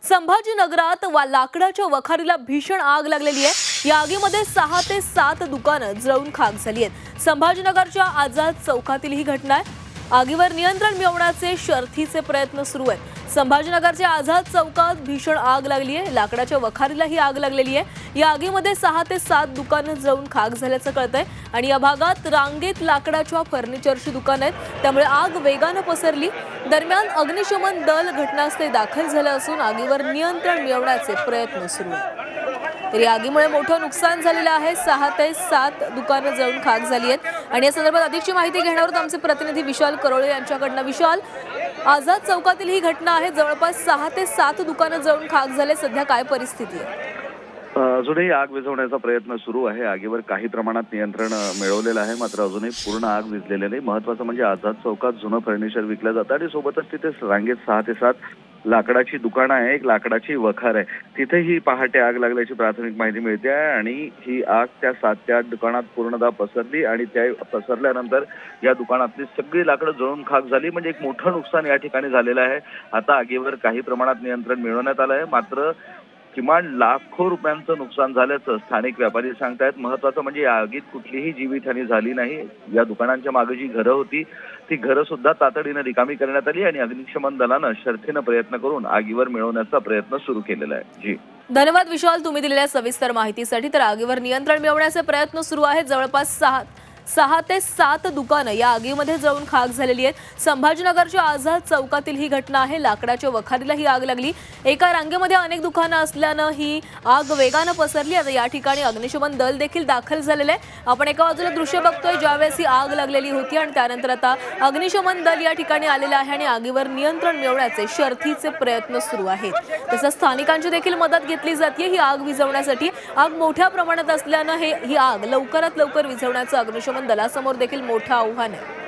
संभाजीनगरात लाकडाच्या वखारीला भीषण आग लागलेली आहे। या आगीमध्ये 6 ते 7 दुकानं जळून खाक झाली आहेत। संभाजीनगरच्या आझाद चौकातील ही घटना आहे। आगीवर नियंत्रण मिळवण्याचे शर्थीचे प्रयत्न सुरू आहेत। संभाजीनगरच्या आझाद चौकात भीषण आग लागली आहे। लाकडाच्या वखारीला ही आग लागलेली आहे। या आगीमध्ये 6 ते 7 दुकानं जळून खाक झाल्याचं कळतंय आणि या भागात रांगेत लाकडाच्या फर्निचरची दुकानं आहेत, त्यामुळे आग वेगाने पसरली। दरम्यान अग्निशमन दल घटनास्थळी दाखल झालं असून आगीवर नियंत्रण मिळवण्याचे प्रयत्न सुरू आहेत। तर या आगीमुळे मोठं नुकसान झालेलं आहे। 6 ते 7 दुकानं जळून खाक झाली आहेत आणि या संदर्भात अधिकची माहिती घेणार आहोत आमचे प्रतिनिधी विशाल करोळे यांच्याकडनं। विशाल, आझाद चौकातील ही घटना आहे। जवळपास 6 ते 7 दुकानं जळून खाक झाले। सध्या काय परिस्थिती आहे? अजूनही आग विझवण्याचा प्रयत्न सुरू आहे। आगीवर काही प्रमाणात नियंत्रण मिळवलेलं आहे, मात्र अजूनही पूर्ण आग विझलेली नाही। महत्त्वाचं म्हणजे आझाद चौकात जुनं फर्निचर विकलं जातं आणि सोबतच तिथे रांगेत 6 ते 7 लाकडाची दुकानं आहे, एक लाकडाची वखार आहे। तिथे ही पहाटे आग लागल्याची प्राथमिक माहिती मिळते आहे आणि ही आग त्या 7 ते 8 दुकानात पूर्णतः पसरली आणि त्या पसरल्यानंतर या दुकानातली सगळी लाकडं जळून खाक झाली। म्हणजे एक मोठं नुकसान या ठिकाणी झालेलं आहे। आता आगीवर काही प्रमाणात नियंत्रण मिळवण्यात आलं आहे, मात्र किमान लाखो रुपयांचं नुकसान झाल्याचं स्थानिक व्यापारी सांगतायत। महत्त्वाचं म्हणजे या आगीत कुठलीही जीवितहानी झाली नाही। या दुकानांच्या मागे जी घरं होती ती घरं सुद्धा तातडीने रिकामी करण्यात आली आणि अग्निशमन दलानं शर्थीनं प्रयत्न करून आगीवर मिळवण्याचा प्रयत्न सुरू केलेला आहे। जी, धन्यवाद विशाल, तुम्ही दिलेल्या सविस्तर माहितीसाठी। तर आगीवर नियंत्रण मिळवण्याचे प्रयत्न सुरू आहेत। जवळपास 6 ते 7 दुकानं या आगीमध्ये जळून खाक झालेली आहेत। संभाजीनगरच्या आझाद चौकातील ही घटना आहे। लाकडाच्या वखारीला ही आग लागली। एका रांगेमध्ये अनेक दुकानं असल्यानं ही आग वेगानं पसरली। आता या ठिकाणी अग्निशमन दल देखील दाखल झालेलं आहे। आपण एका बाजूला दृश्य बघतोय ज्यावेळेस ही आग लागलेली होती आणि त्यानंतर आता अग्निशमन दल या ठिकाणी आलेलं आहे आणि आगीवर नियंत्रण मिळवण्याचे शर्थीचे प्रयत्न सुरू आहेत। तसंच स्थानिकांची देखील मदत घेतली जाते ही आग विझवण्यासाठी। आग मोठ्या प्रमाणात असल्यानं ही आग लवकरात लवकर विझवण्याचं अग्निशमन दलासमोर देखील मोठं आव्हान आहे।